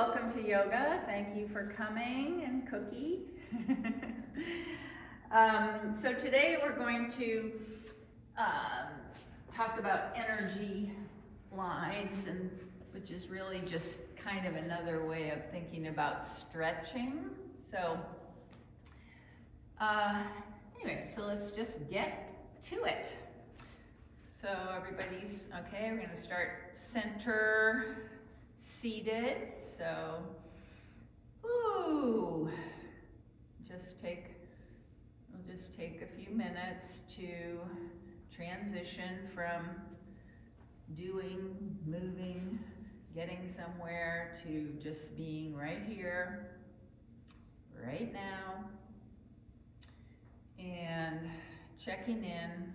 welcome to yoga. Thank you for coming, and Cookie. So today we're going to talk about energy lines, and which is really just kind of another way of thinking about stretching. So anyway, so let's just get to it. So everybody's okay. We're going to start center seated. So, we'll just take a few minutes to transition from doing, moving, getting somewhere to just being right here, right now, and checking in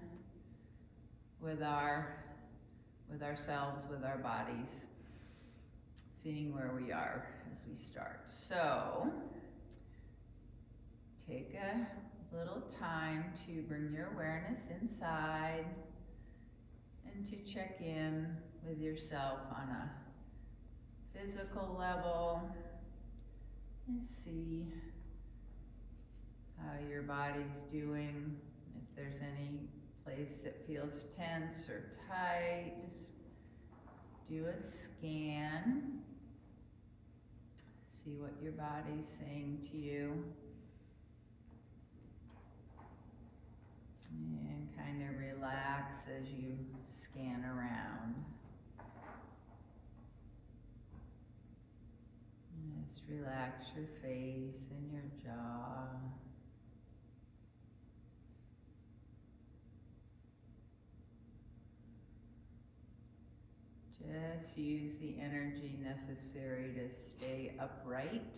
with ourselves, with our bodies, seeing where we are as we start. So, take a little time to bring your awareness inside and to check in with yourself on a physical level and see how your body's doing. If there's any place that feels tense or tight, just do a scan. See what your body's saying to you. And kind of relax as you scan around. Just relax your face and your jaw. Just use the energy necessary to stay upright.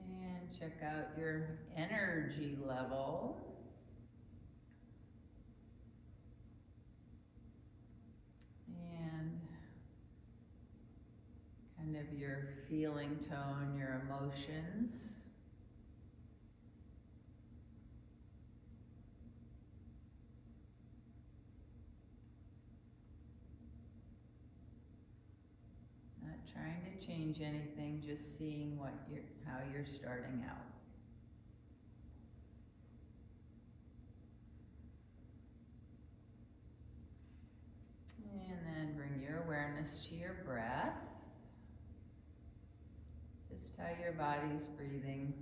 And check out your energy level. And kind of your feeling tone, your emotions. Not trying to change anything, just seeing how you're starting out. And then bring your awareness to your breath. Just how your body's breathing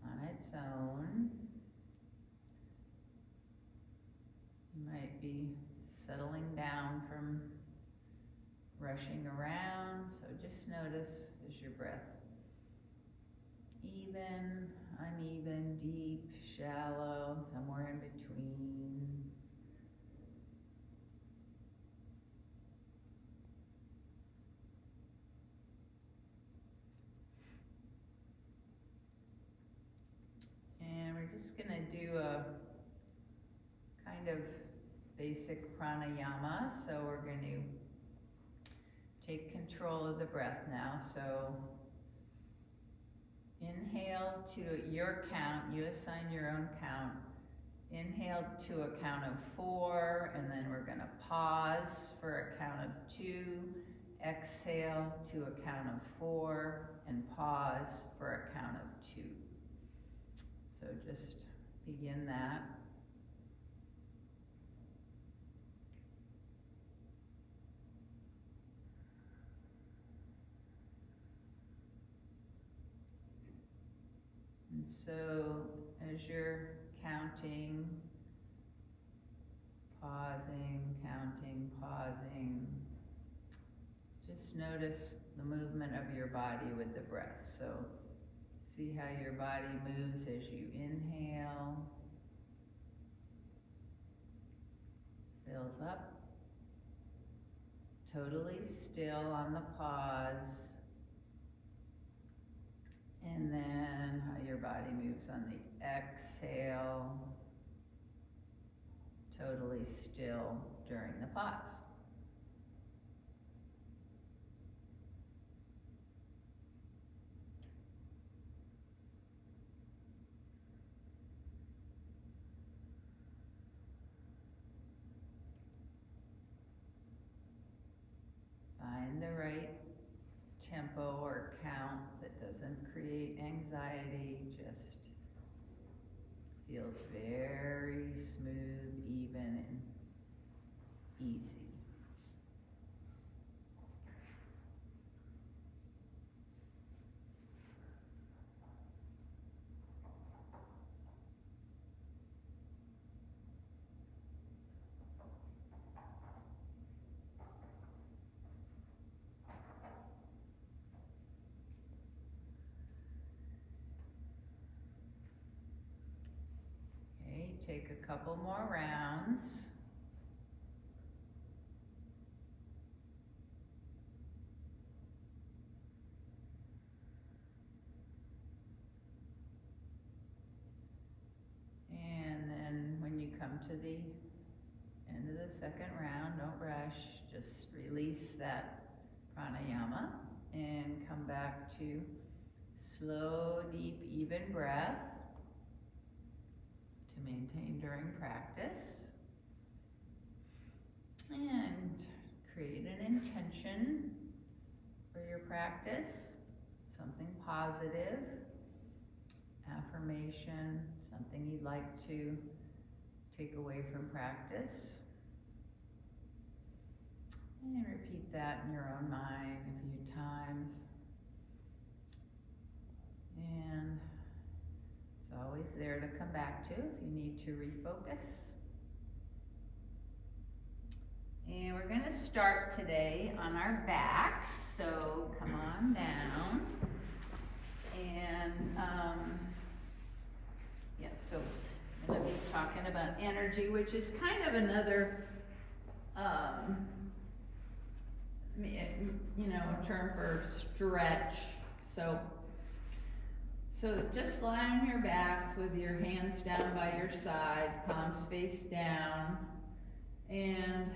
on its own. You might be settling down from rushing around, so just notice, is your breath even, uneven, deep, shallow, somewhere in between? And we're just going to do a kind of basic pranayama, so we're going to take control of the breath now. So inhale to your count, you assign your own count. Inhale to a count of 4, and then we're going to pause for a count of 2. Exhale to a count of 4, and pause for a count of 2. So just begin that. And so as you're counting, pausing, counting, pausing, just notice the movement of your body with the breath. So see how your body moves as you inhale, fills up, totally still on the pause, and then how your body moves on the exhale, totally still during the pause. anxiety just feels very smooth, even, and easy. Okay, take a couple more rounds. And then when you come to the end of the second round, don't rush, just release that pranayama and come back to slow, deep, even breath to maintain during practice. And create an intention for your practice, something positive, affirmation, something you'd like to take away from practice. And repeat that in your own mind a few times. And it's always there to come back to if you need to refocus. And we're going to start today on our backs, so come on down. And so I'm going to be talking about energy, which is kind of another term for stretch. So just lie on your back with your hands down by your side, palms face down, and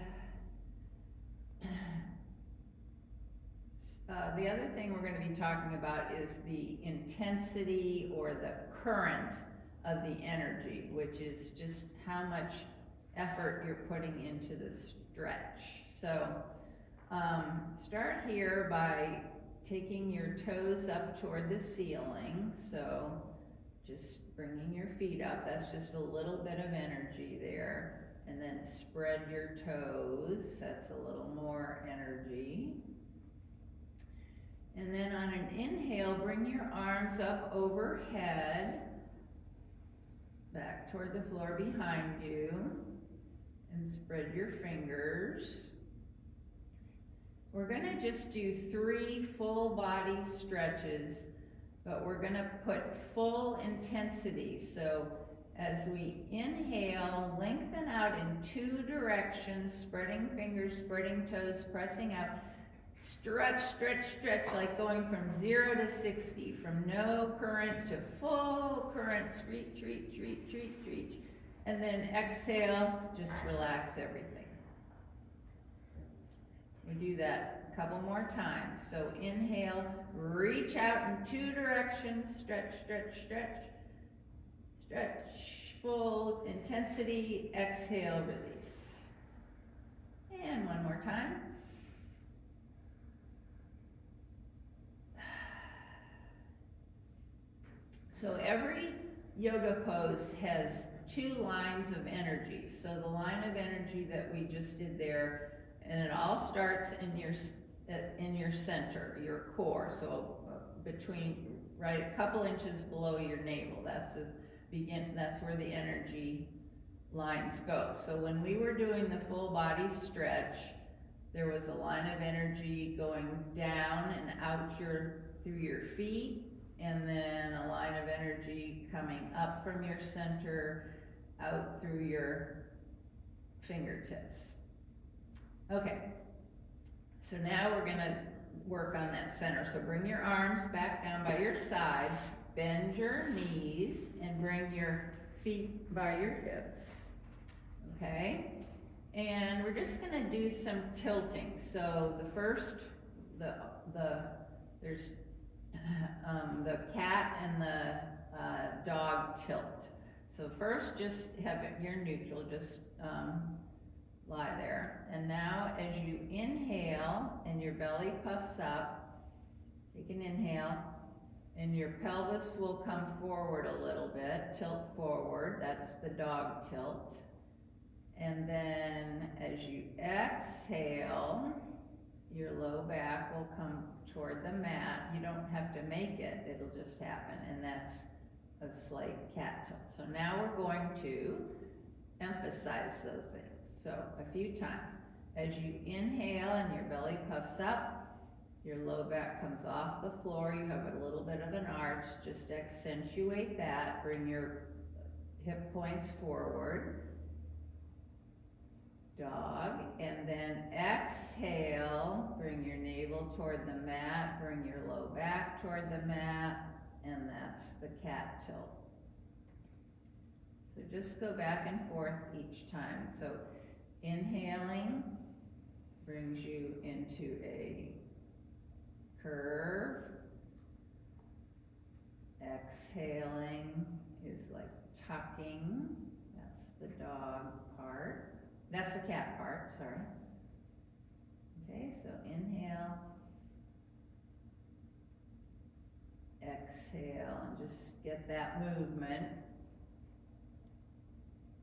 the other thing we're going to be talking about is the intensity or the current of the energy, which is just how much effort you're putting into the stretch. So start here by taking your toes up toward the ceiling. So just bringing your feet up, that's just a little bit of energy there. And then spread your toes, that's a little more energy. And then on an inhale, bring your arms up overhead, back toward the floor behind you, and spread your fingers. We're going to just do 3 full body stretches, but we're going to put full intensity. So as we inhale, lengthen out in 2 directions, spreading fingers, spreading toes, pressing out. Stretch, stretch, stretch, like going from 0 to 60, from no current to full current. Reach, reach, reach, reach, reach. And then exhale, just relax everything. We do that a couple more times. So inhale, reach out in 2 directions, stretch, stretch, stretch. Stretch, full intensity, exhale, release. And one more time. So every yoga pose has 2 lines of energy. So the line of energy that we just did there, and it all starts in your center, your core. So between, right, a couple inches below your navel. That's where the energy lines go. So when we were doing the full body stretch, there was a line of energy going down and out through your feet, and then a line of energy coming up from your center, out through your fingertips. Okay, so now we're going to work on that center. So bring your arms back down by your sides, bend your knees, and bring your feet by your hips. Okay, and we're just going to do some tilting. So the first, there's the cat and the dog tilt. So first, just have it, you're neutral, just lie there. And now as you inhale and your belly puffs up, take an inhale, And your pelvis will come forward a little bit, tilt forward, that's the dog tilt. And then as you exhale, your low back will come toward the mat. You don't have to make it, it'll just happen, and that's a slight cat tilt. So now we're going to emphasize those things. So a few times. As you inhale and your belly puffs up, your low back comes off the floor, you have a little bit of an arch, just accentuate that, bring your hip points forward, dog, and then exhale, bring your navel toward the mat, bring your low back toward the mat, and that's the cat tilt. So just go back and forth each time. So inhaling brings you into a curve. Exhaling is like tucking. That's the dog part. That's the cat part, sorry. Okay, so inhale. Exhale, and just get that movement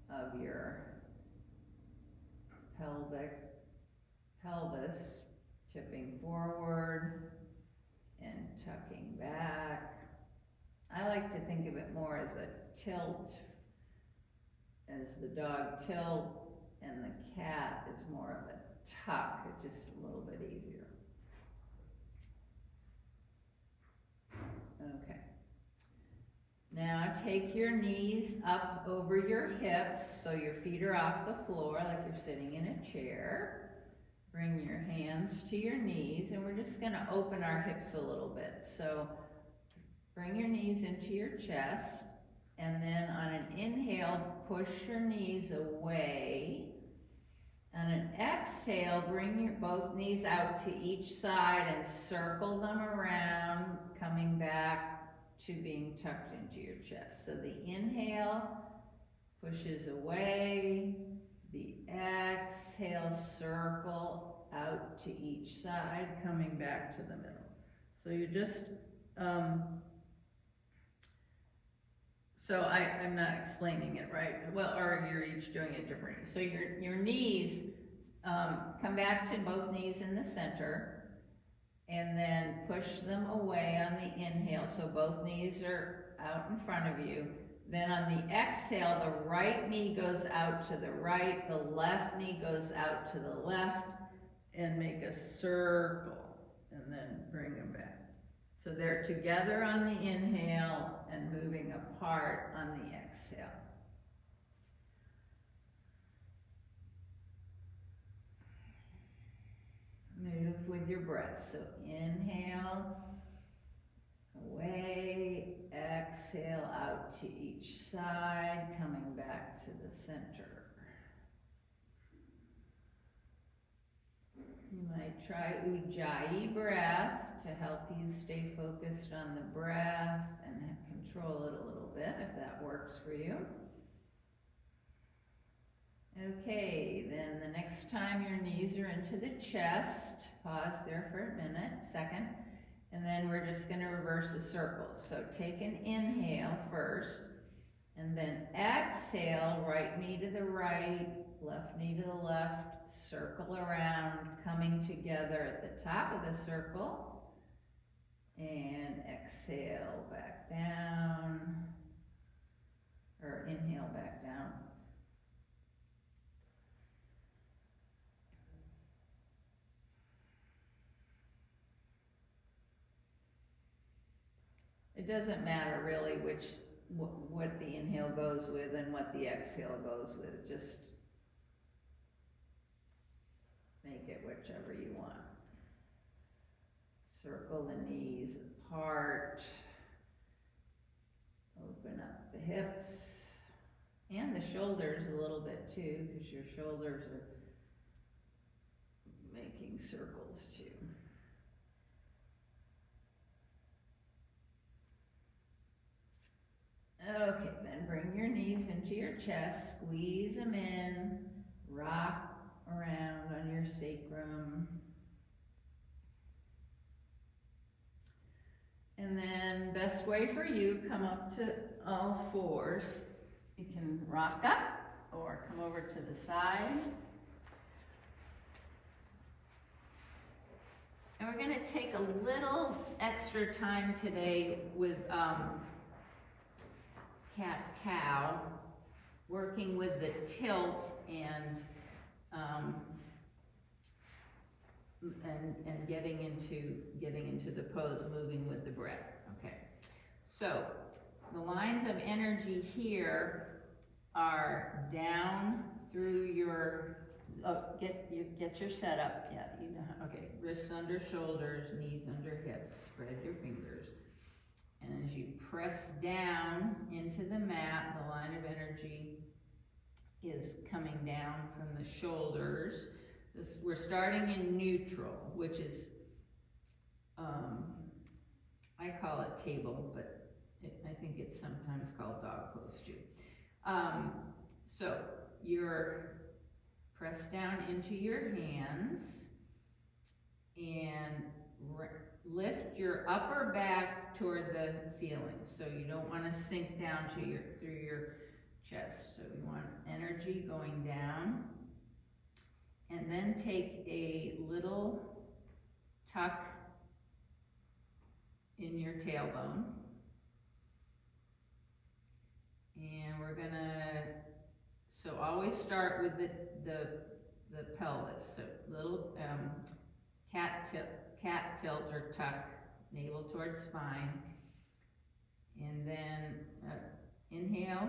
of your pelvis tipping forward and tucking back. I like to think of it more as a tilt, as the dog tilt, and the cat is more of a tuck. It's just a little bit easier. Okay. Now take your knees up over your hips so your feet are off the floor like you're sitting in a chair. Bring your hands to your knees, and we're just going to open our hips a little bit. So bring your knees into your chest, and then on an inhale, push your knees away. On an exhale, bring your both knees out to each side and circle them around, coming back to being tucked into your chest. So the inhale pushes away, the exhale circle out to each side, coming back to the middle. So you just, so I'm not explaining it right, well, or you're each doing it differently. So your knees, come back to both knees in the center, and then push them away on the inhale, so both knees are out in front of you. Then on the exhale, the right knee goes out to the right, the left knee goes out to the left, and make a circle, and then bring them back. So they're together on the inhale and moving apart on the exhale. Move with your breath. So inhale, away, exhale out to each side, coming back to the center. You might try Ujjayi breath to help you stay focused on the breath and control it a little bit if that works for you. Okay, then the next time your knees are into the chest, pause there for a second, and then we're just going to reverse the circles. So take an inhale first, and then exhale, right knee to the right, left knee to the left, circle around, coming together at the top of the circle, and exhale back down, or inhale back down. It doesn't matter really what the inhale goes with and what the exhale goes with, just make it whichever you want. Circle the knees apart, open up the hips, and the shoulders a little bit too, because your shoulders are making circles too. Okay, then bring your knees into your chest, squeeze them in, rock around on your sacrum. And then best way for you, come up to all fours. You can rock up or come over to the side. And we're going to take a little extra time today with cat-cow, working with the tilt and getting into the pose, moving with the breath. Okay. So the lines of energy here are down through your, get your setup. Yeah, you know how, okay. Wrists under shoulders, knees under hips. Spread your fingers. And as you press down into the mat, the line of energy is coming down from the shoulders. We're starting in neutral, which is, I call it table, but I think it's sometimes called dog pose too. So you're pressed down into your hands and lift your upper back toward the ceiling. So you don't want to sink down to through your chest. So you want energy going down. And then take a little tuck in your tailbone. And we're gonna, so always start with the pelvis. So little cat tilt or tuck, navel towards spine. And then inhale,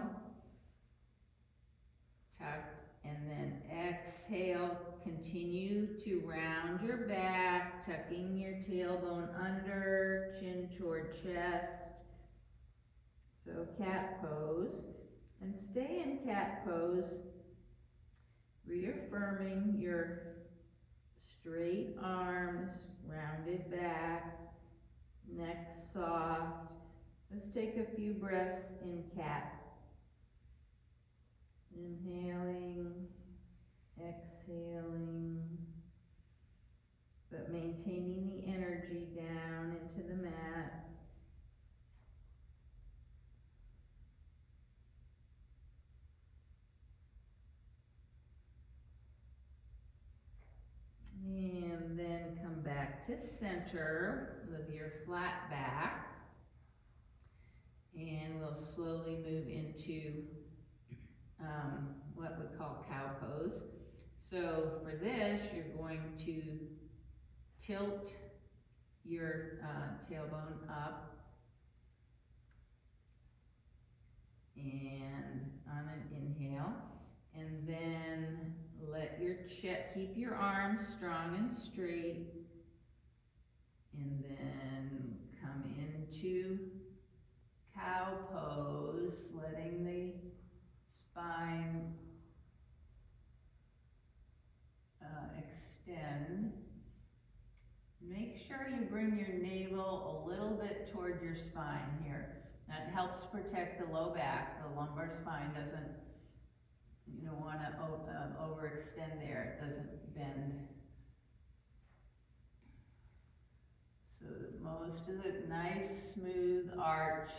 tuck, and then exhale, continue to round your back, tucking your tailbone under, chin toward chest. So cat pose, and stay in cat pose, reaffirming your straight arms, rounded back, neck soft. Let's take a few breaths in cat. Inhaling, exhaling, but maintaining the energy down into the mat. And then come back to center with your flat back. And we'll slowly move into what we call cow pose. So for this, you're going to tilt your tailbone up and on an inhale, and then let your chest, keep your arms strong and straight, and then come into cow pose, letting the spine extend. Make sure you bring your navel a little bit toward your spine here. That helps protect the low back. The lumbar spine doesn't, you don't want to overextend there. It doesn't bend. So that most of the nice smooth arch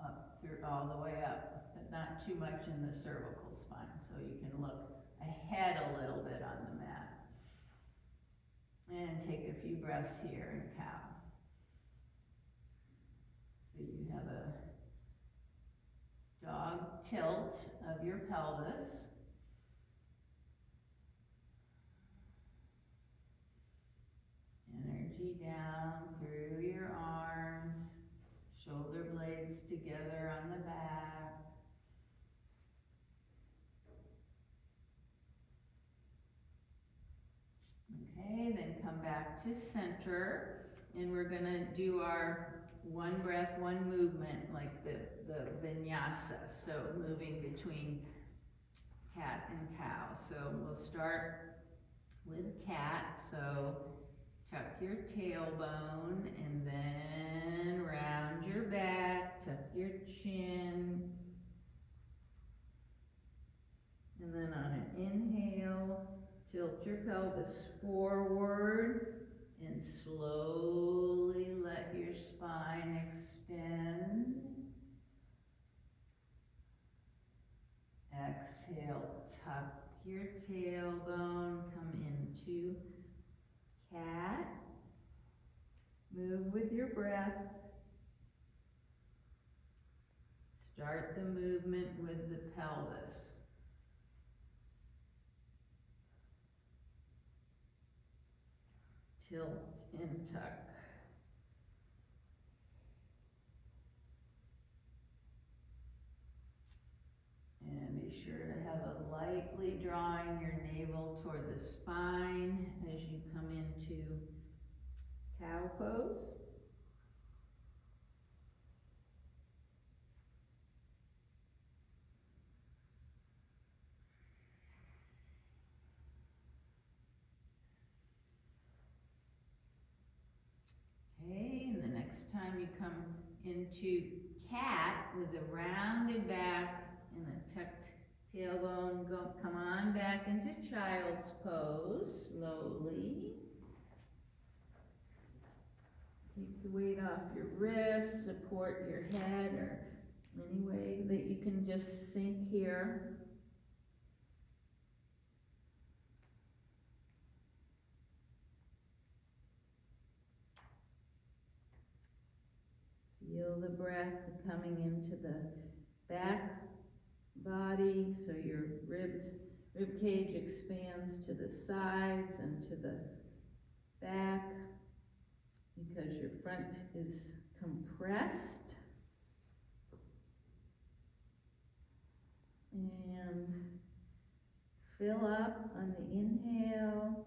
up through all the way up, but not too much in the cervical spine, so you can look ahead a little bit on the mat. And take a few breaths here in cow. So you have a dog tilt of your pelvis. Energy down through your arms, shoulder blades together on the back. Okay, then come back to center, and we're gonna do our one breath, one movement, like the vinyasa, so moving between cat and cow. So we'll start with cat, so tuck your tailbone, and then round your back, tuck your chin, and then on an inhale, tilt your pelvis forward and exhale, tuck your tailbone, come into cat. Move with your breath. Start the movement with the pelvis. Tilt and tuck. And be sure to have a lightly drawing your navel toward the spine as you come into cow pose. Okay, and the next time you come into cat with a rounded back and a tucked tailbone, come on back into child's pose slowly. Take the weight off your wrists, support your head, or any way that you can just sink here. Feel the breath coming into the back body, so your rib cage expands to the sides and to the back because your front is compressed. And fill up on the inhale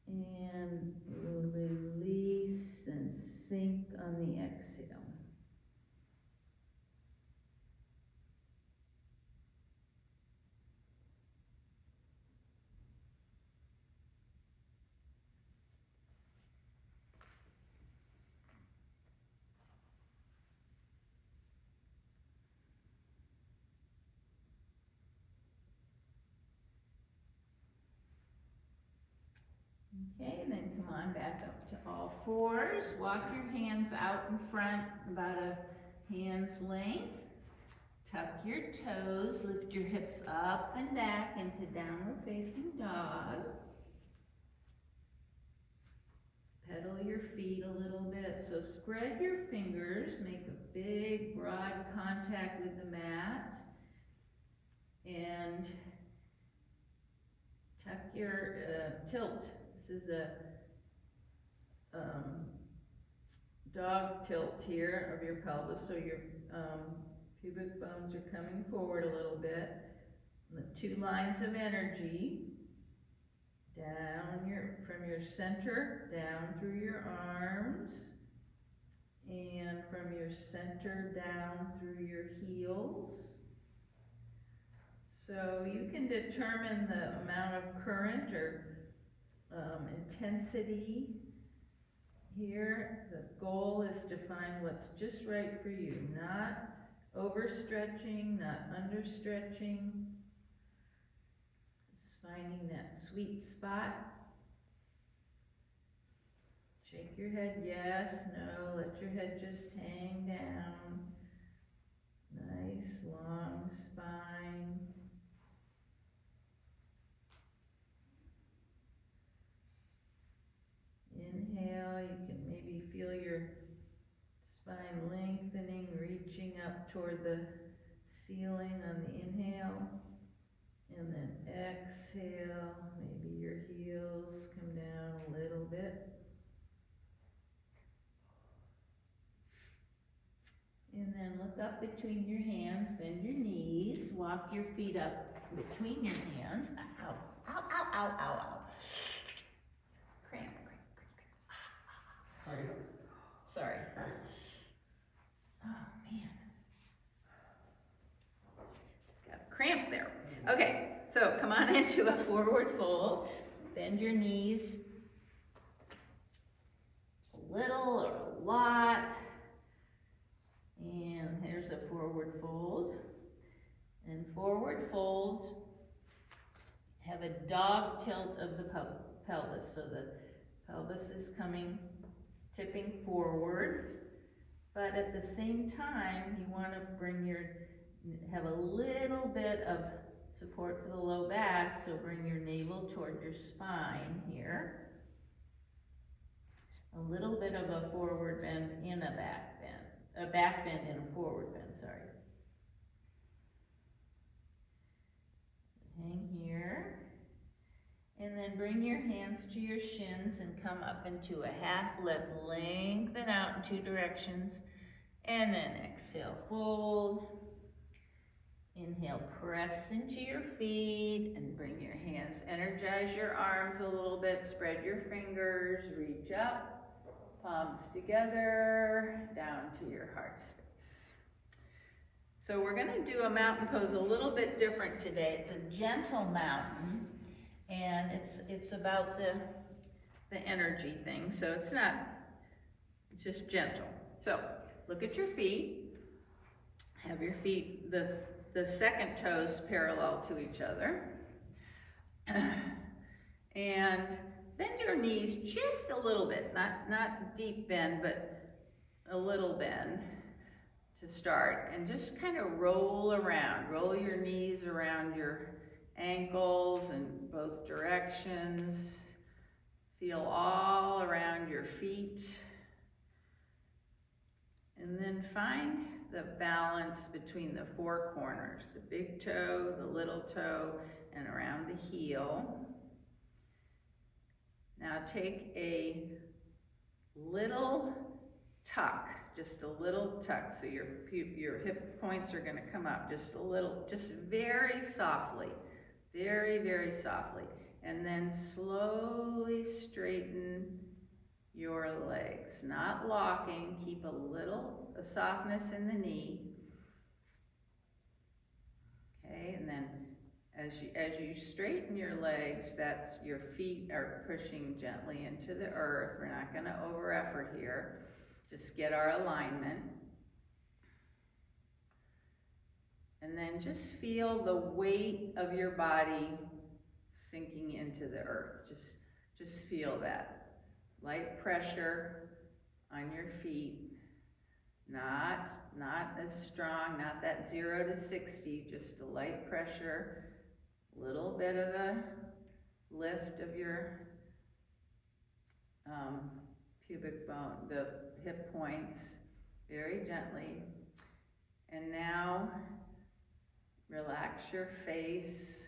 and release and sink on the exhale. Okay, then come on back up to all fours. Walk your hands out in front about a hand's length. Tuck your toes, lift your hips up and back into downward facing dog. Pedal your feet a little bit, so spread your fingers, make a big broad contact with the mat, and tuck your tilt. This is a dog tilt here of your pelvis, so your pubic bones are coming forward a little bit. The two lines of energy, down from your center, down through your arms, and from your center down through your heels. So you can determine the amount of current or intensity here. The goal is to find what's just right for you, not overstretching, not understretching. Just finding that sweet spot. Shake your head, yes, no, let your head just hang down. Nice long spine. Inhale, you can maybe feel your spine lengthening, reaching up toward the ceiling on the inhale. And then exhale, maybe your heels come down a little bit. And then look up between your hands, bend your knees, walk your feet up between your hands. Ow, ow, ow, ow, ow, ow. Cramp, cramp, cramp, cramp. Sorry. Oh, man. Got a cramp there. Okay, so come on into a forward fold. Bend your knees a little or a lot. And here's a forward fold. And forward folds have a dog tilt of the pelvis. So the pelvis is tipping forward. But at the same time, you want to bring your have a little bit of support for the low back, so bring your navel toward your spine here. A little bit of a forward bend in a back bend. A back bend in a forward bend, sorry. Hang here. And then bring your hands to your shins and come up into a half lift. Lengthen out in two directions. And then exhale, fold. Inhale, press into your feet and bring your hands. Energize your arms a little bit. Spread your fingers. Reach up. Palms together. Down to your heart space. So we're going to do a mountain pose a little bit different today. It's a gentle mountain. And it's about the energy thing, so it's just gentle. So look at your feet. Have your feet, the second toes parallel to each other. And bend your knees just a little bit, not deep bend, but a little bend to start. And just kind of roll around. Roll your knees around your ankles in both directions. Feel all around your feet. And then find the balance between the four corners, the big toe, the little toe, and around the heel. Now take a little tuck, just a little tuck, so your hip points are going to come up just a little, just very softly. Very, very softly. And then slowly straighten your legs. Not locking, keep a softness in the knee. Okay, and then as you straighten your legs, that's your feet are pushing gently into the earth. We're not going to over effort here. Just get our alignment. And then just feel the weight of your body sinking into the earth. Just feel that. Light pressure on your feet. Not as strong, not that 0 to 60, just a light pressure. Little bit of a lift of your pubic bone, the hip points, very gently. And now relax your face,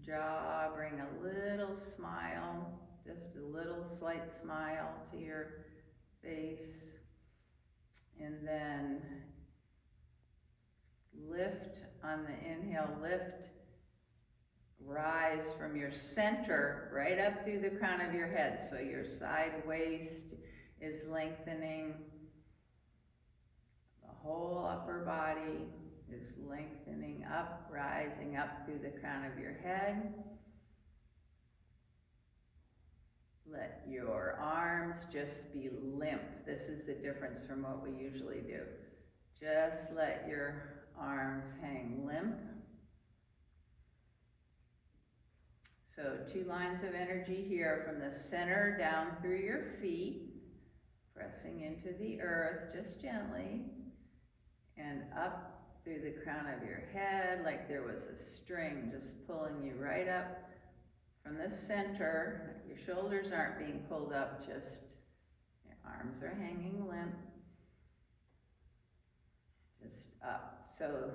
jaw, bring a little smile, just a little slight smile to your face. And then lift on the inhale, lift, rise from your center right up through the crown of your head. So your side waist is lengthening. The whole upper body is lengthening up, rising up through the crown of your head. Let your arms just be limp. This is the difference from what we usually do. Just let your arms hang limp. So 2 lines of energy here from the center down through your feet, pressing into the earth just gently, and up through the crown of your head like there was a string just pulling you right up from the center. Your shoulders aren't being pulled up, just your arms are hanging limp. Just up. So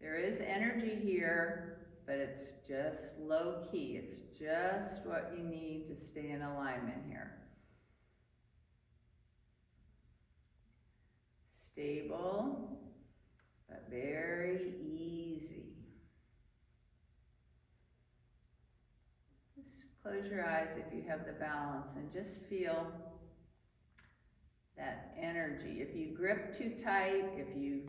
there is energy here, but it's just low key. It's just what you need to stay in alignment here. Stable, but very easy. Just close your eyes if you have the balance and just feel that energy. If you grip too tight, if you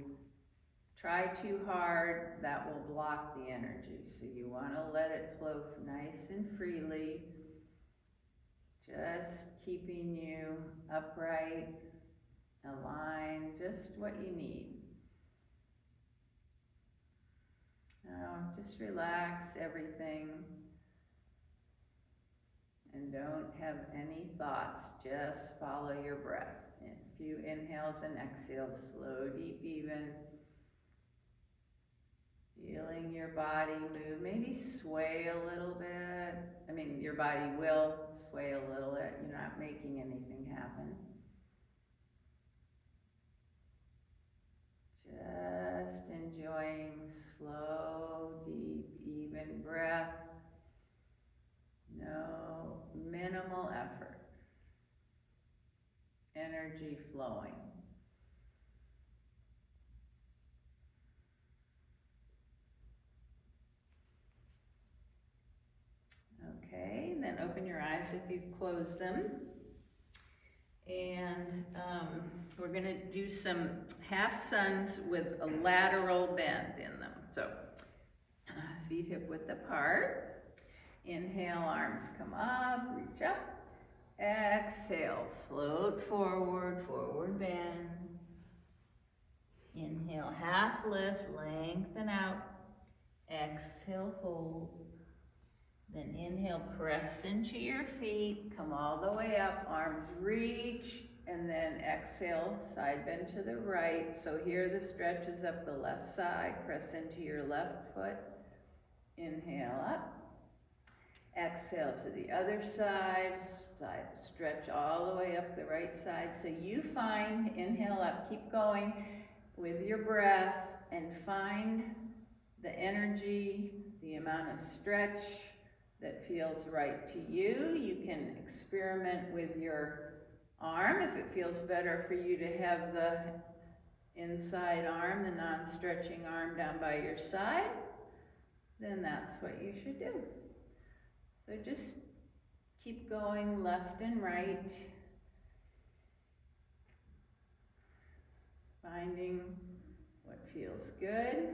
try too hard, that will block the energy. So you want to let it flow nice and freely, just keeping you upright, aligned, just what you need. Now just relax everything and don't have any thoughts, just follow your breath. A few inhales and exhales, slow, deep, even. Feeling your body move, maybe sway a little bit. I mean, your body will sway a little bit. You're not making anything happen. Just enjoying slow, deep, even breath. No minimal effort. Energy flowing. Okay, then open your eyes if you've closed them. And we're going to do some half suns with a lateral bend in them. So feet hip width apart. Inhale, arms come up, reach up. Exhale, float forward, forward bend. Inhale, half lift, lengthen out. Exhale, hold. Then inhale, press into your feet, come all the way up, arms reach, and then exhale, side bend to the right. So here the stretch is up the left side, press into your left foot. Inhale up. Exhale to the other side, stretch all the way up the right side. So you find, inhale up, keep going with your breath and find the energy, the amount of stretch that feels right to you. You can experiment with your arm if it feels better for you to have the inside arm, the non-stretching arm down by your side, then that's what you should do. So just keep going left and right, finding what feels good.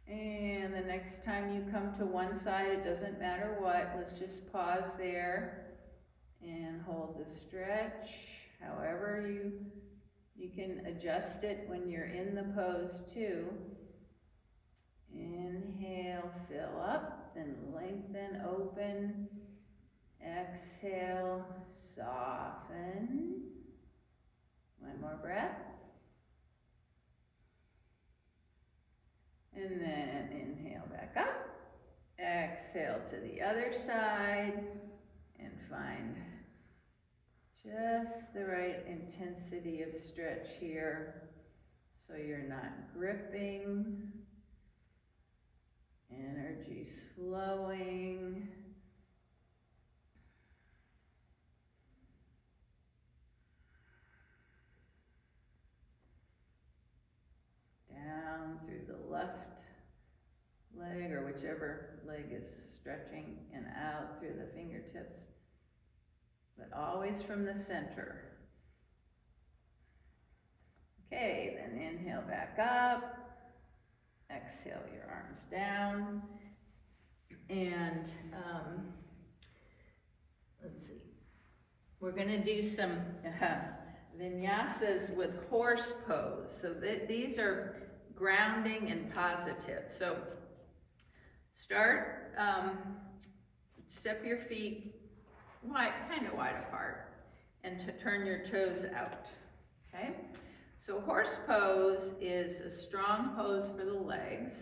And the next time you come to one side, it doesn't matter what, let's just pause there and hold the stretch. However you can adjust it when you're in the pose too. Inhale, fill up, then lengthen, open. Exhale, soften. One more breath. And then inhale back up. Exhale to the other side and find just the right intensity of stretch here so you're not gripping. Energy's flowing. Down through the left leg or whichever leg is stretching and out through the fingertips, but always from the center. Okay, then inhale back up. Exhale your arms down. And let's see. We're going to do some vinyasas with horse pose. So these are grounding and positive. So start, step your feet kind of wide apart and to turn your toes out, okay? So horse pose is a strong pose for the legs.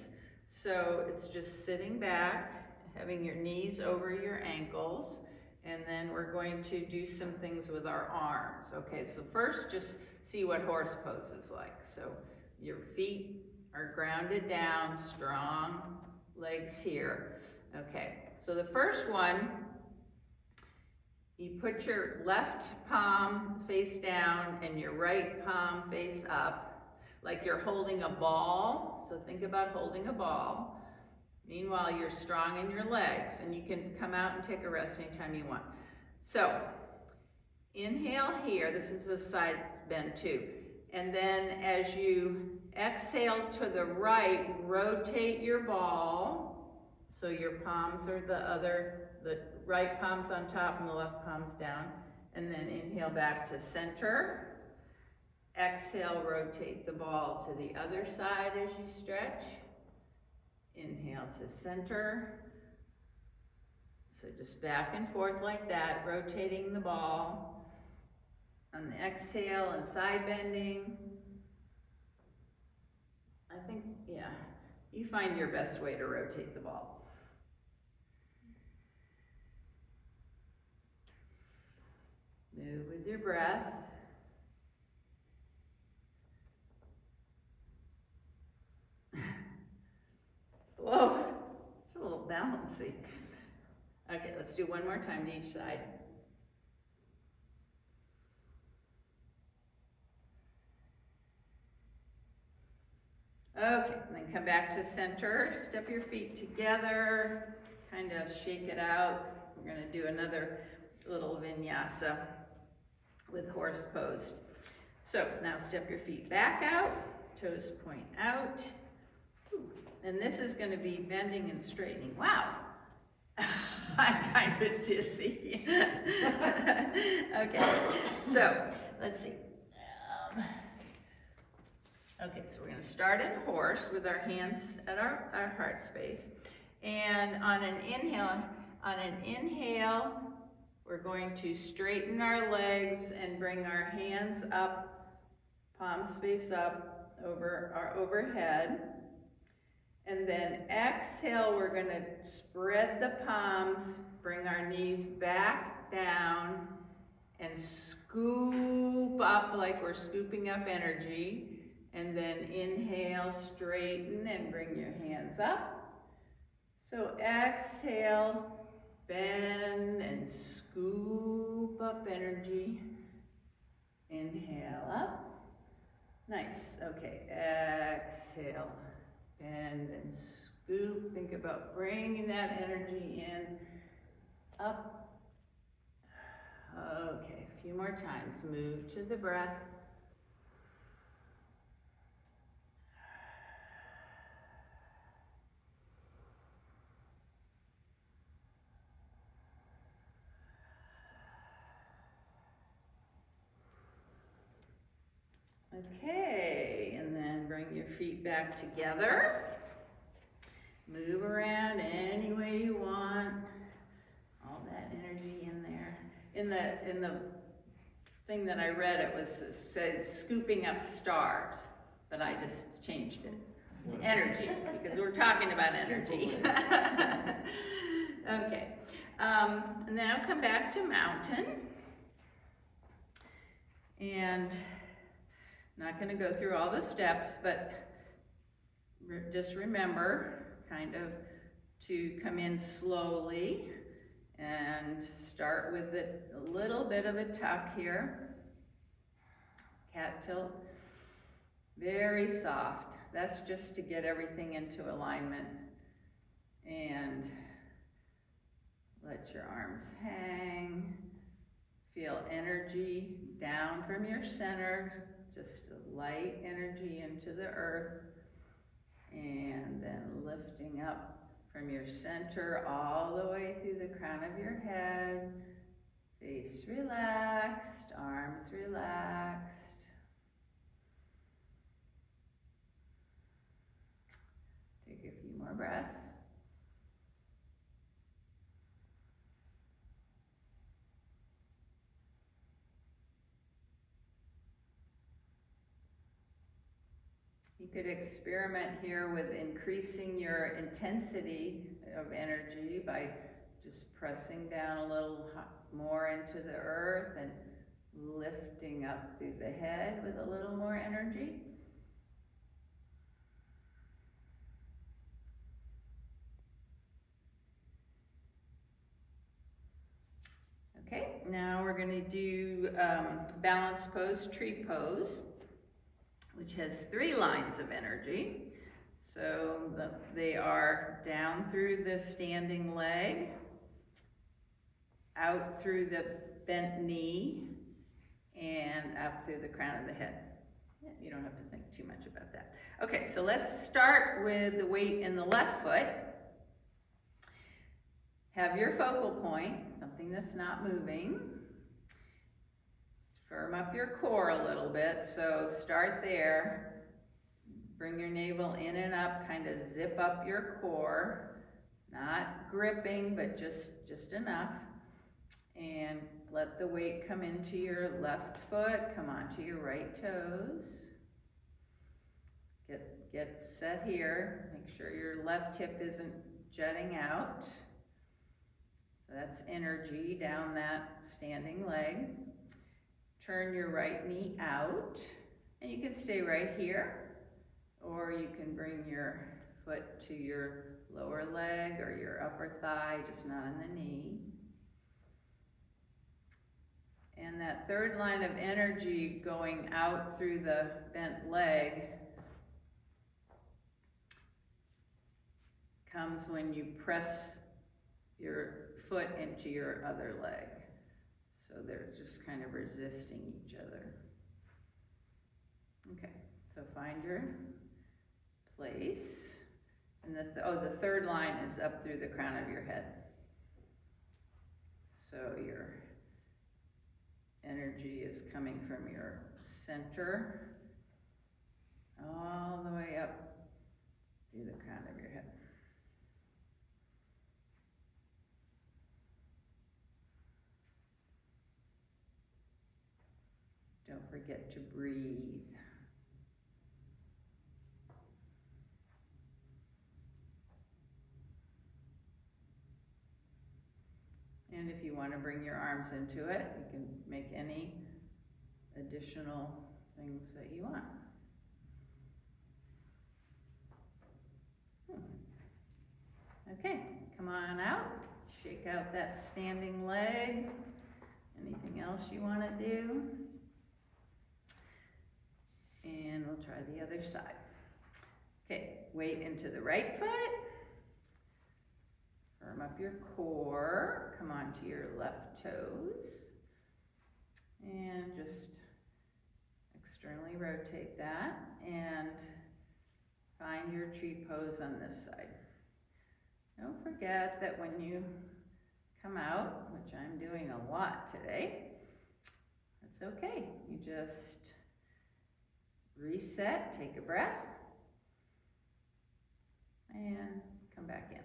So it's just sitting back, having your knees over your ankles, and then we're going to do some things with our arms. Okay, so first just see what horse pose is like. So your feet are grounded down, strong legs here. Okay, so the first one, you put your left palm face down and your right palm face up, like you're holding a ball. So think about holding a ball. Meanwhile, you're strong in your legs, and you can come out and take a rest anytime you want. So, inhale here. This is a side bend too. And then as you exhale to the right, rotate your ball. So your palms are the right palm's on top and the left palm's down. And then inhale back to center. Exhale, rotate the ball to the other side as you stretch. Inhale to center. So just back and forth like that, rotating the ball. On the exhale and side bending. I think yeah, you find your best way to rotate the ball. Move with your breath. Whoa, it's a little bouncy. Okay, let's do one more time to each side. Okay, and then come back to center, step your feet together, kind of shake it out. We're gonna do another little vinyasa with horse pose. So now step your feet back out, toes point out. And this is gonna be bending and straightening. Wow, I'm kind of dizzy. Okay, so let's see. Okay, so we're going to start in horse with our hands at our heart space. And on an inhale, we're going to straighten our legs and bring our hands up, palms face up over our overhead. And then exhale, we're going to spread the palms, bring our knees back down, and scoop up like we're scooping up energy. And then inhale, straighten, and bring your hands up. So exhale, bend and scoop up energy. Inhale up. Nice. Okay, exhale, bend and scoop. Think about bringing that energy in, up. Okay, a few more times. Move to the breath. Okay, and then bring your feet back together. Move around any way you want. All that energy in there. In the thing that I read, it said scooping up stars, but I just changed it to energy because we're talking about energy. Okay, and now come back to mountain. And not going to go through all the steps, but just remember kind of to come in slowly and start with a little bit of a tuck here. Cat tilt. Very soft. That's just to get everything into alignment. And let your arms hang. Feel energy down from your center. Just a light energy into the earth, and then lifting up from your center all the way through the crown of your head. Face relaxed, arms relaxed. Take a few more breaths. You could experiment here with increasing your intensity of energy by just pressing down a little more into the earth and lifting up through the head with a little more energy. Okay, now we're going to do balance pose, tree pose, which has 3 lines of energy. So they are down through the standing leg, out through the bent knee, and up through the crown of the head. Yeah, you don't have to think too much about that. Okay, so let's start with the weight in the left foot. Have your focal point, something that's not moving. Firm up your core a little bit, so start there. Bring your navel in and up, kind of zip up your core. Not gripping, but just enough. And let the weight come into your left foot, come onto your right toes. Get set here. Make sure your left hip isn't jutting out. So that's energy down that standing leg. Turn your right knee out, and you can stay right here, or you can bring your foot to your lower leg or your upper thigh, just not in the knee. And that third line of energy going out through the bent leg comes when you press your foot into your other leg. So they're just kind of resisting each other. Okay, so find your place. And the third line is up through the crown of your head. So your energy is coming from your center all the way up through the crown of your head. Don't forget to breathe. And if you want to bring your arms into it, you can make any additional things that you want. Okay, come on out. Shake out that standing leg. Anything else you want to do? And we'll try the other side. Okay, weight into the right foot. Firm up your core. Come onto your left toes. And just externally rotate that. And find your tree pose on this side. Don't forget that when you come out, which I'm doing a lot today, that's okay. You just reset, take a breath, and come back in.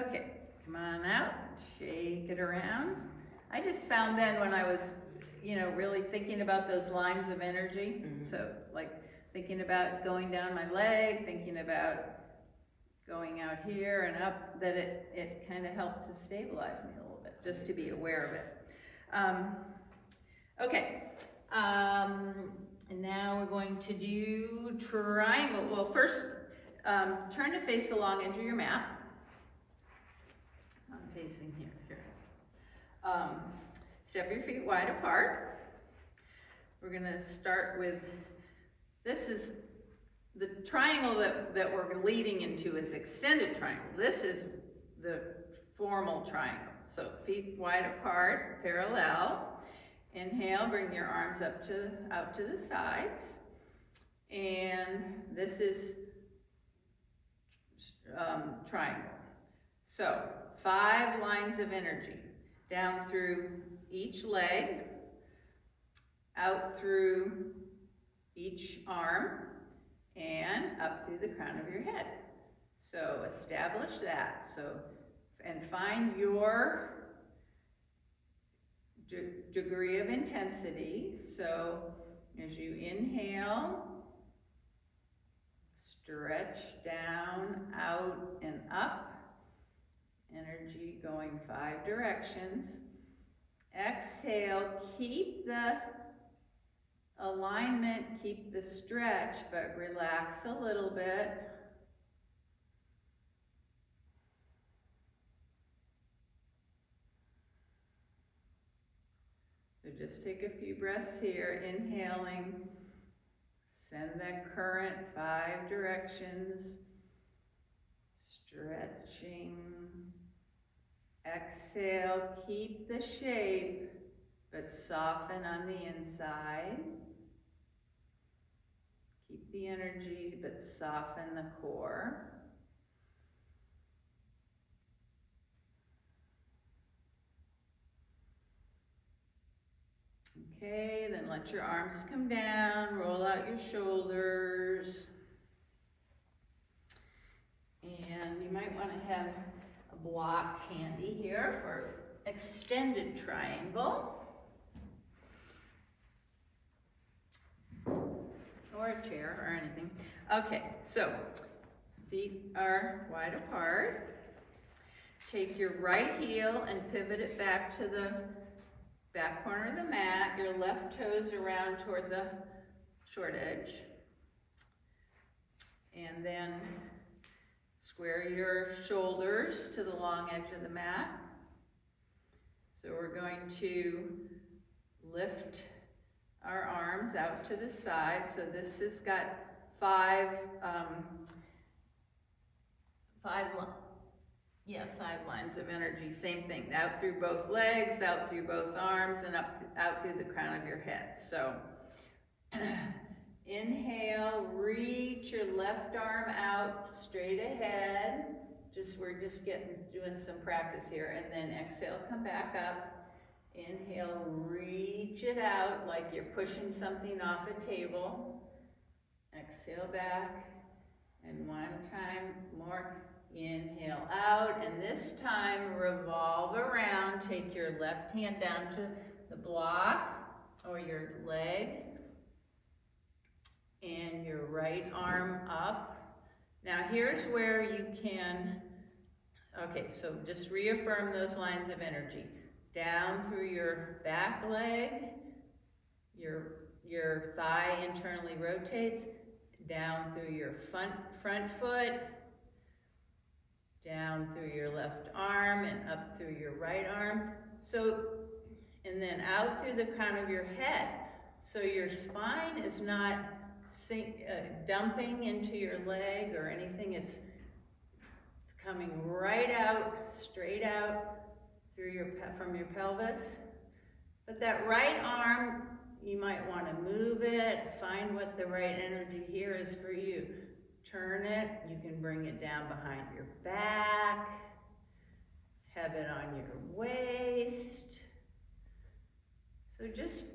Okay, come on out, shake it around. I just found then when I was, really thinking about those lines of energy, so like thinking about going down my leg, thinking about going out here and up, that it kind of helped to stabilize me a little bit, just to be aware of it. Okay, and now we're going to do triangle. Well, first, turn to face the long edge of your mat. I'm facing here. Step your feet wide apart. We're going to start with, this is the triangle that we're leading into is extended triangle. This is the formal triangle. So feet wide apart, parallel. Inhale, bring your arms out to the sides. And this is triangle. So 5 lines of energy down through each leg, out through each arm, and up through the crown of your head. So establish that. So, and find your degree of intensity. So as you inhale, stretch down, out, and up. Energy going 5 directions. Exhale, keep the alignment, keep the stretch, but relax a little bit. So just take a few breaths here, inhaling. Send that current 5 directions. Stretching. Exhale, keep the shape, but soften on the inside. Keep the energy, but soften the core. Okay, then let your arms come down, roll out your shoulders. And you might want to have a block handy here for extended triangle. Or a chair or anything. Okay, so feet are wide apart. Take your right heel and pivot it back to the back corner of the mat. Your left toes around toward the short edge. And then square your shoulders to the long edge of the mat. So we're going to lift our arms out to the side. So this has got five lines of energy. Same thing, out through both legs, out through both arms, and out through the crown of your head. So inhale, reach your left arm out straight ahead. We're just doing some practice here. And then exhale, come back up. Inhale, reach it out like you're pushing something off a table. Exhale back. And one time more. Inhale out. And this time, revolve around. Take your left hand down to the block or your leg. And your right arm up. Now here's where you can, okay, so just reaffirm those lines of energy. Down through your back leg, your thigh internally rotates, down through your front foot, down through your left arm and up through your right arm. So, and then out through the crown of your head. So your spine is not dumping into your leg or anything. It's coming right out, straight out through from your pelvis. But that right arm, you might want to move it, find what the right energy here is for you. Turn it, you can bring it down behind your back, have it on your waist. So just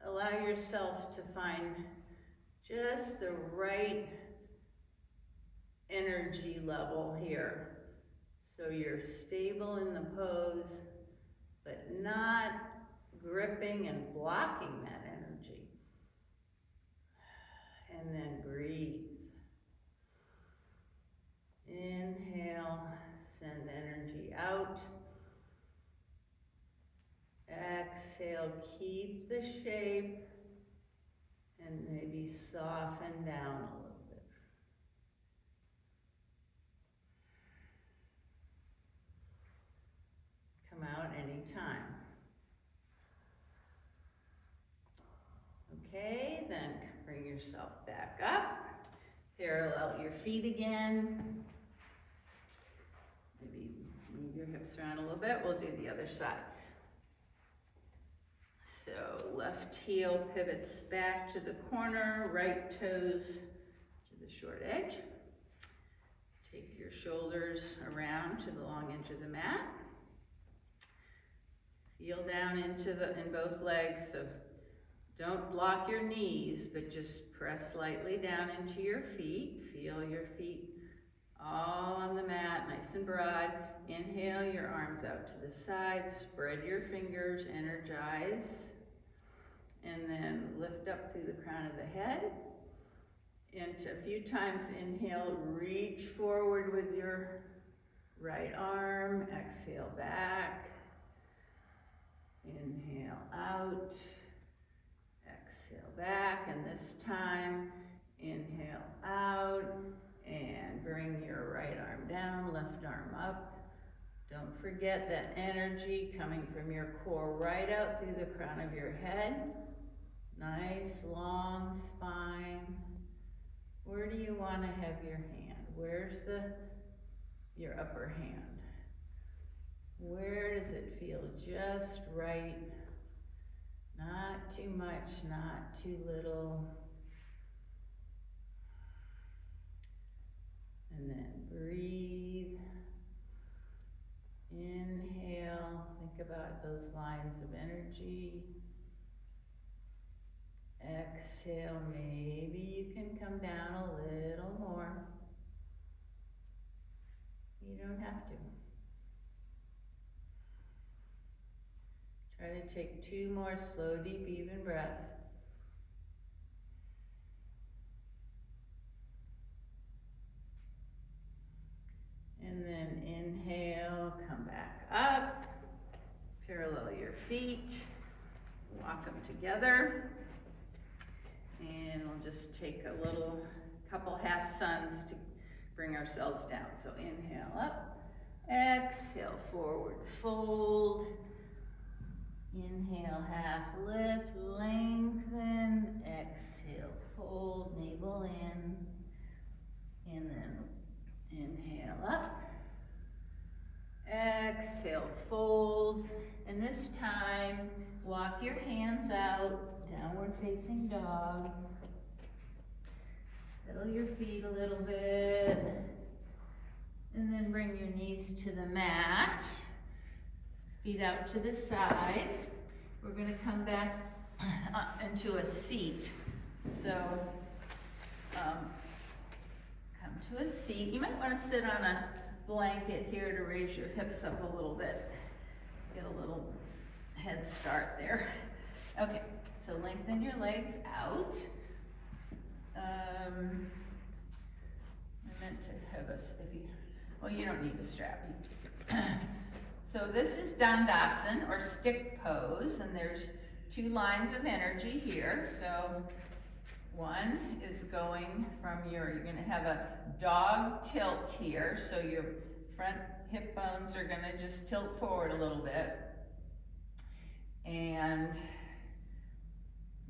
allow yourself to find just the right energy level here. So you're stable in the pose, but not gripping and blocking that energy. And then breathe. Inhale, send energy out. Exhale, keep the shape and maybe soften down a little bit. Come out anytime. Okay, then bring yourself back up. Parallel your feet again. Maybe move your hips around a little bit. We'll do the other side. So left heel pivots back to the corner, right toes to the short edge. Take your shoulders around to the long edge of the mat. Heel down in both legs, so don't block your knees, but just press lightly down into your feet. Feel your feet all on the mat, nice and broad. Inhale, your arms out to the side, spread your fingers, energize. And then lift up through the crown of the head. And a few times, inhale, reach forward with your right arm. Exhale back. Inhale out. Exhale back. And this time, inhale out. And bring your right arm down, left arm up. Don't forget that energy coming from your core right out through the crown of your head. Nice long spine. Where do you want to have your hand? Where's your upper hand? Where does it feel just right? Not too much, not too little. And then breathe. Inhale, think about those lines of energy. Exhale, maybe you can come down a little more. You don't have to. Try to take 2 more slow, deep, even breaths. And then inhale, come back up. Parallel your feet. Walk them together. And we'll just take a couple half suns to bring ourselves down. So inhale up, exhale, forward fold. Inhale, half lift, lengthen, exhale, fold, navel in, and then inhale up, exhale, fold, and this time, walk your hands out, downward facing dog. Pedal your feet a little bit, and then bring your knees to the mat. Feet out to the side. We're going to come back into a seat. So, come to a seat. You might want to sit on a blanket here to raise your hips up a little bit. Get a little head start there. Okay, so lengthen your legs out. I meant to have us, well, you don't need a strap. So this is Dandasana, or stick pose, and there's 2 lines of energy here. So one is going from you're going to have a dog tilt here, so your front hip bones are going to just tilt forward a little bit. And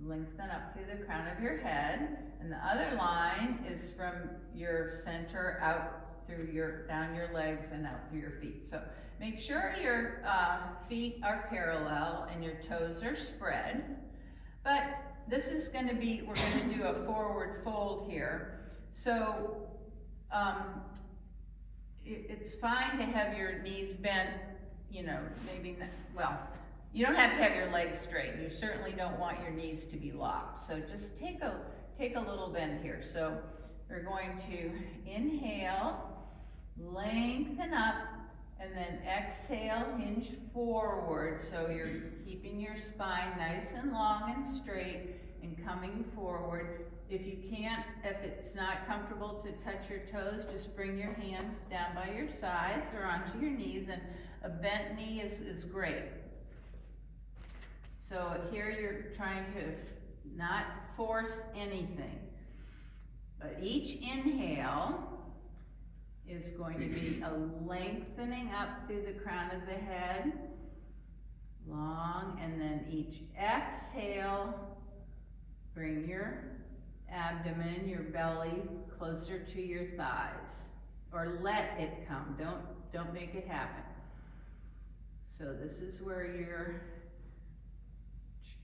lengthen up through the crown of your head. And the other line is from your center out through down your legs and out through your feet. So make sure your feet are parallel and your toes are spread. But this is going to be, we're going to do a forward fold here. So it's fine to have your knees bent, maybe not, well, you don't have to have your legs straight. You certainly don't want your knees to be locked. So just take a little bend here. So we're going to inhale, lengthen up, and then exhale, hinge forward. So you're keeping your spine nice and long and straight and coming forward. If it's not comfortable to touch your toes, just bring your hands down by your sides or onto your knees, and a bent knee is great. So here you're trying to not force anything. But each inhale is going to be a lengthening up through the crown of the head, long, and then each exhale, bring your abdomen, your belly, closer to your thighs, or let it come. Don't make it happen. So this is where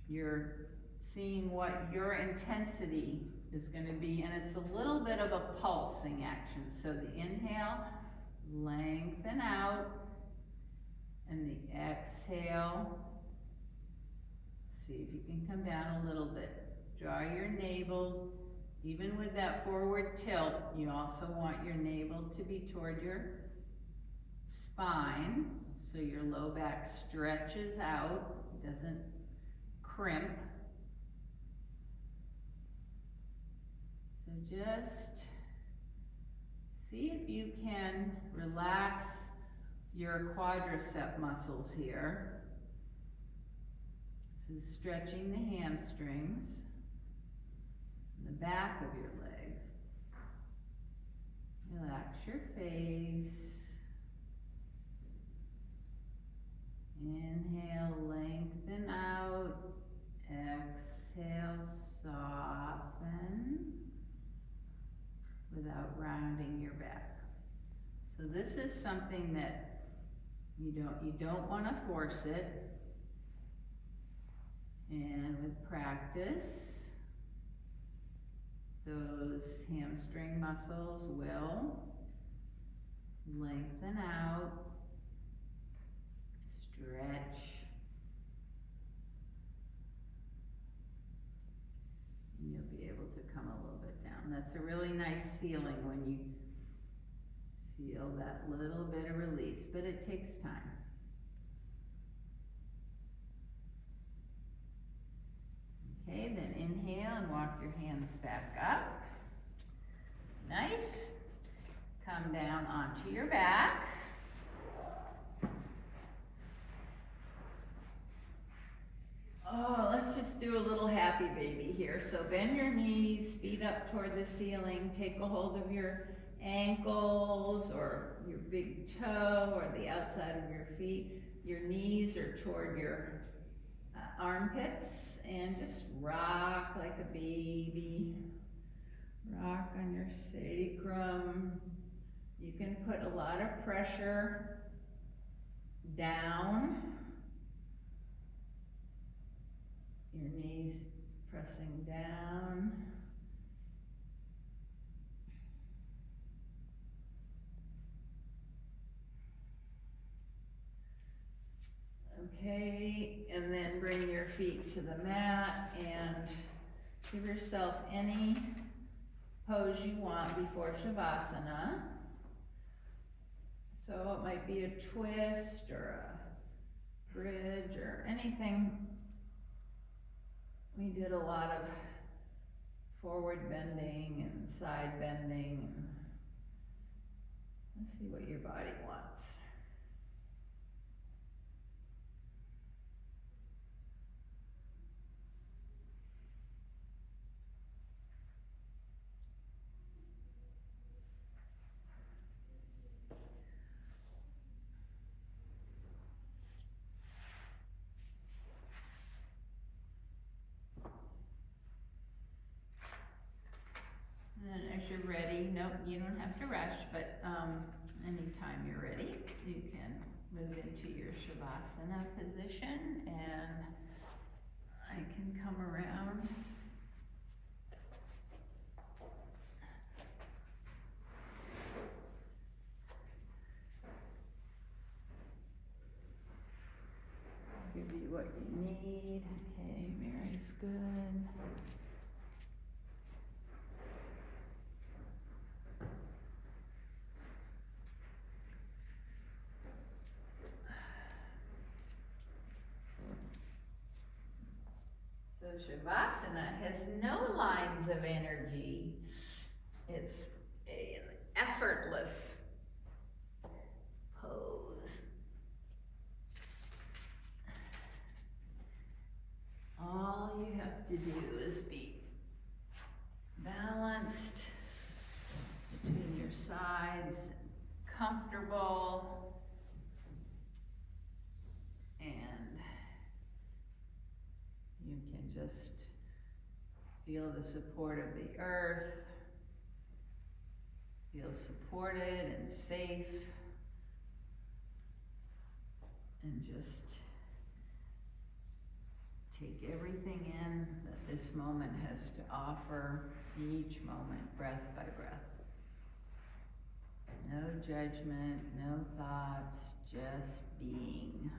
you're seeing what your intensity is going to be, and it's a little bit of a pulsing action. So the inhale, lengthen out, and the exhale, see if you can come down a little bit. Draw your navel, even with that forward tilt, you also want your navel to be toward your spine, so your low back stretches out, doesn't crimp. So just see if you can relax your quadricep muscles here. This is stretching the hamstrings, and the back of your legs. Relax your face. Inhale, lengthen out. Exhale, soften without rounding your back. So this is something that you don't want to force it. And with practice, those hamstring muscles will Lengthen out, stretch, and you'll be able to come a little bit down. That's a really nice feeling when you feel that little bit of release, but it takes time. Okay, then inhale and walk your hands back up. Nice. Come down onto your back. Oh, let's just do a little happy baby here. So bend your knees, feet up toward the ceiling. Take a hold of your ankles or your big toe or the outside of your feet. Your knees are toward your armpits, and just rock like a baby. Rock on your sacrum. You can put a lot of pressure down. Your knees pressing down. Okay, and then bring your feet to the mat and give yourself any pose you want before Shavasana. So it might be a twist or a bridge or anything. We did a lot of forward bending and side bending. Let's see what your body wants. And as you're ready, nope, you don't have to rush, but anytime you're ready, you can move into your Shavasana position, and I can come around. Give you what you need. Okay, Mary's good. So Shavasana has no lines of energy. It's an effortless pose. All you have to do is be balanced between your sides, comfortable, and you can just feel the support of the earth, feel supported and safe, and just take everything in that this moment has to offer, each moment, breath by breath. No judgment, no thoughts, just being.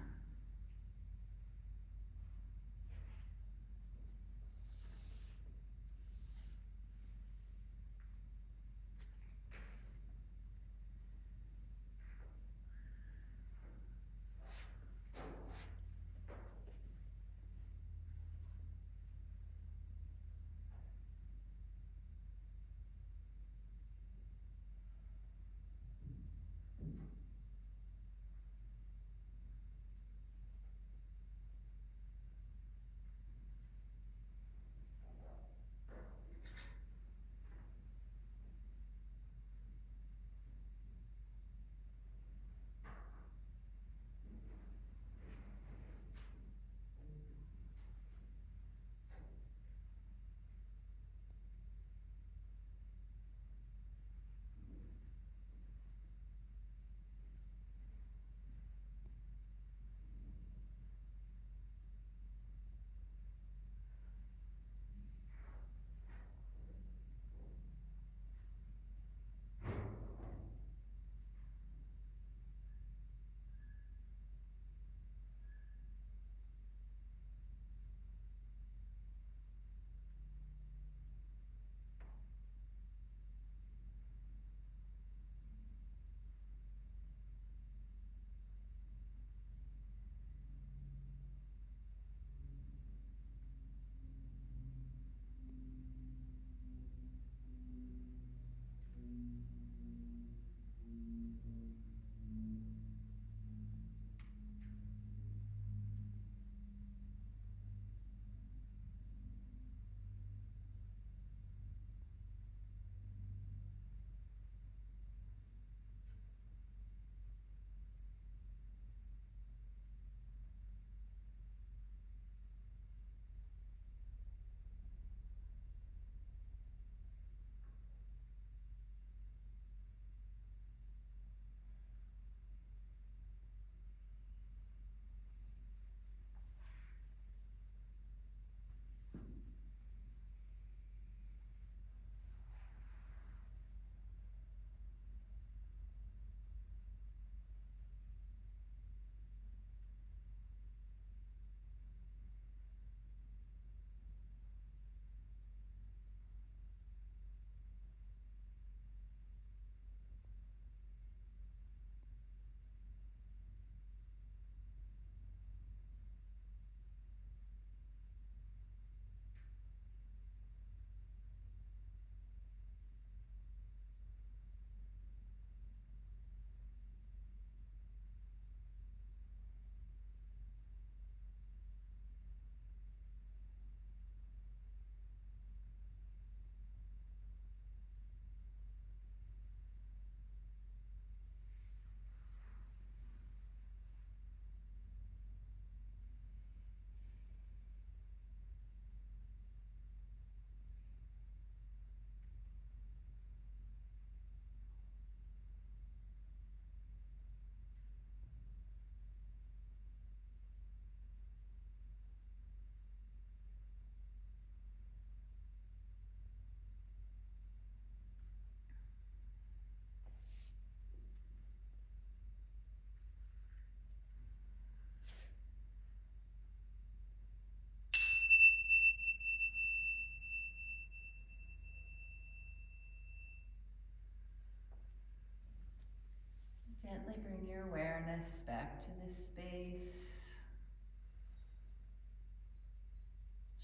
awareness back to this space.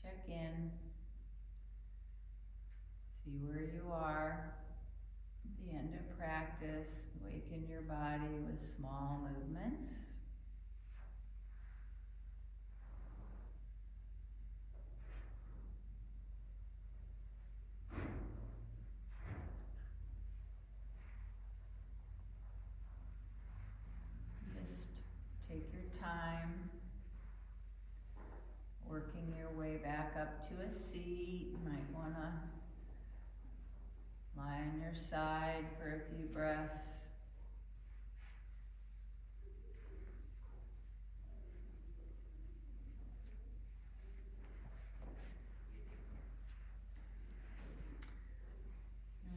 Check in. See where you are. At the end of practice, waken your body with small movements. Just take your time, working your way back up to a seat. You might want to lie on your side for a few breaths.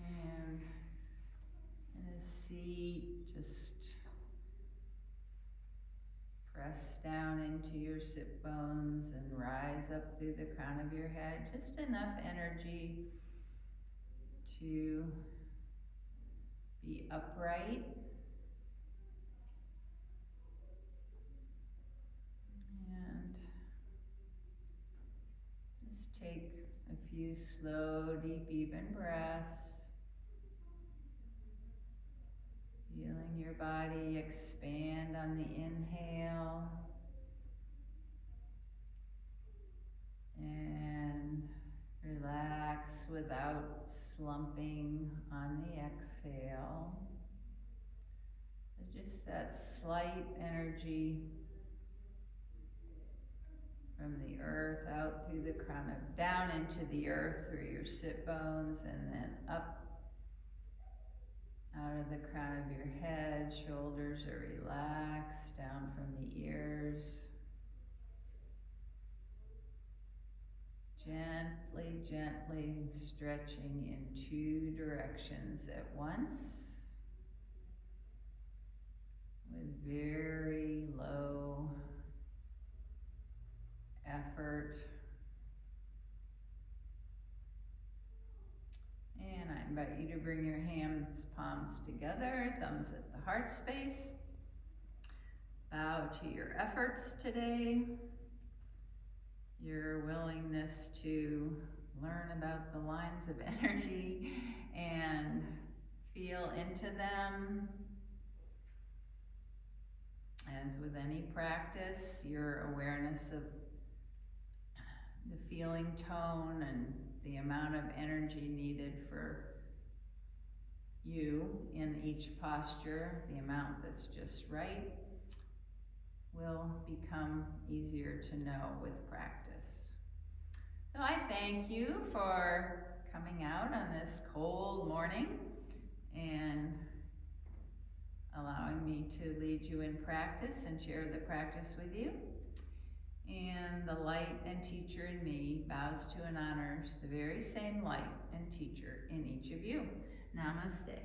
And in a seat, just press down into your sit bones and rise up through the crown of your head. Just enough energy to be upright. And just take a few slow, deep, even breaths. Feeling your body expand on the inhale. And relax without slumping on the exhale. So just that slight energy from the earth out through the crown of, down into the earth through your sit bones, and then up out of the crown of your head. Shoulders are relaxed, down from the ears. Gently, gently stretching in two directions at once with very low effort. And I invite you to bring your hands, palms together, thumbs at the heart space. Bow to your efforts today, your willingness to learn about the lines of energy and feel into them. As with any practice, your awareness of the feeling tone and the amount of energy needed for you in each posture, the amount that's just right, will become easier to know with practice. So I thank you for coming out on this cold morning and allowing me to lead you in practice and share the practice with you. And the light and teacher in me bows to and honors the very same light and teacher in each of you. Namaste.